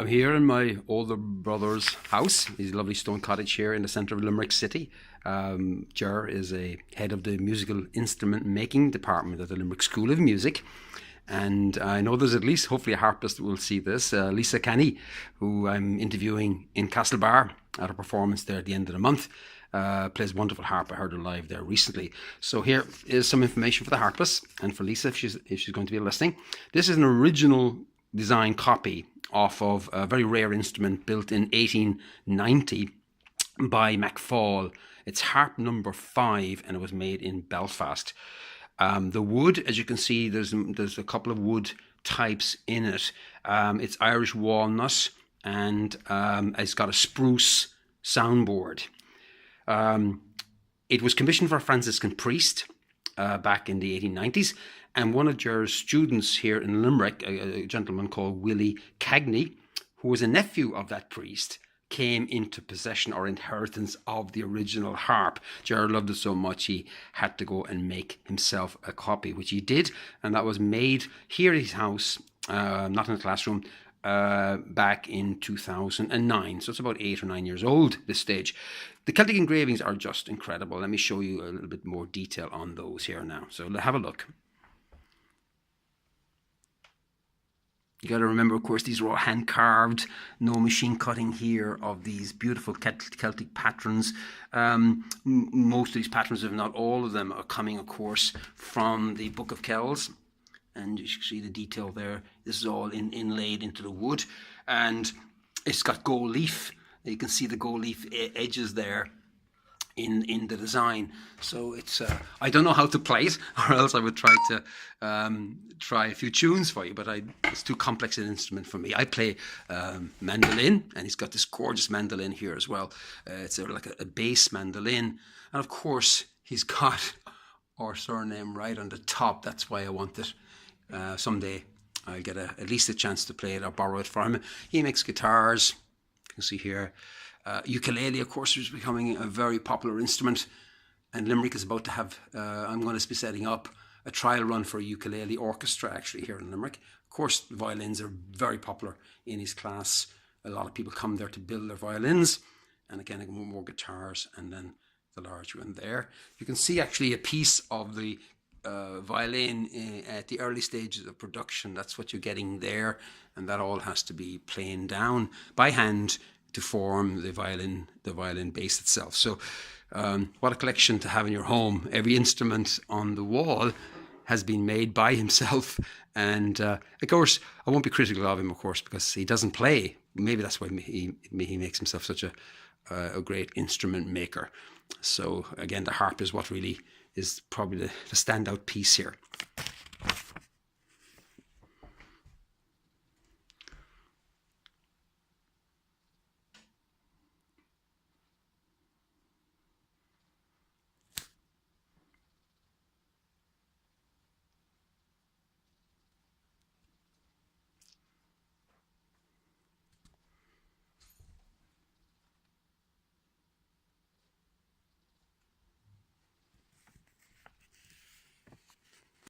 I'm here in my older brother's house. He's a lovely stone cottage here in the centre of Limerick City. Gerard is a head of the musical instrument making department at the Limerick School of Music. And I know there's at least, hopefully, a harpist who will see this, Lisa Kenny, who I'm interviewing in Castlebar at a performance there at the end of the month. Plays wonderful harp. I heard her live there recently. So here is some information for the harpist and for Lisa if she's going to be listening. This is an original design copy off of a very rare instrument built in 1890 by MacFall. It's harp number 5 and it was made in Belfast. The wood, as you can see, there's a couple of wood types in it. It's Irish walnut and it's got a spruce soundboard. It was commissioned for a Franciscan priest back in the 1890s, and one of Gerard's students here in Limerick, a gentleman called Willie Cagney, who was a nephew of that priest, came into possession or inheritance of the original harp. Gerard loved it so much he had to go and make himself a copy, which he did, and that was made here at his house, not in the classroom, back in 2009. So it's about 8 or 9 years old this stage. The Celtic engravings are just incredible. Let me show you a little bit more detail on those here now. So have a look. You got to remember, of course, these are all hand carved, no machine cutting here of these beautiful Celtic patterns. Most of these patterns, if not all of them, are coming, of course, from the Book of Kells. And you see the detail there. This is all inlaid into the wood. And it's got gold leaf. You can see the gold leaf edges there in the design. So it's I don't know how to play it, or else I would try to try a few tunes for you, but it's too complex an instrument for me. I play mandolin, and he's got this gorgeous mandolin here as well. It's like a bass mandolin, and of course he's got our surname right on the top. That's why I want it. Someday I'll get at least a chance to play it or borrow it from him. He makes guitars. You can see here. Ukulele, of course, is becoming a very popular instrument, and Limerick is about to have, I'm going to be setting up a trial run for a ukulele orchestra actually here in Limerick. Of course, the violins are very popular in his class. A lot of people come there to build their violins, and again, more guitars, and then the large one there. You can see actually a piece of the violin at the early stages of production. That's what you're getting there, and that all has to be planed down by hand to form the violin base itself. So what a collection to have in your home. Every instrument on the wall has been made by himself, and of course I won't be critical of him, of course, because he doesn't play. Maybe that's why he makes himself such a great instrument maker. So again, the harp is what really is probably the standout piece here.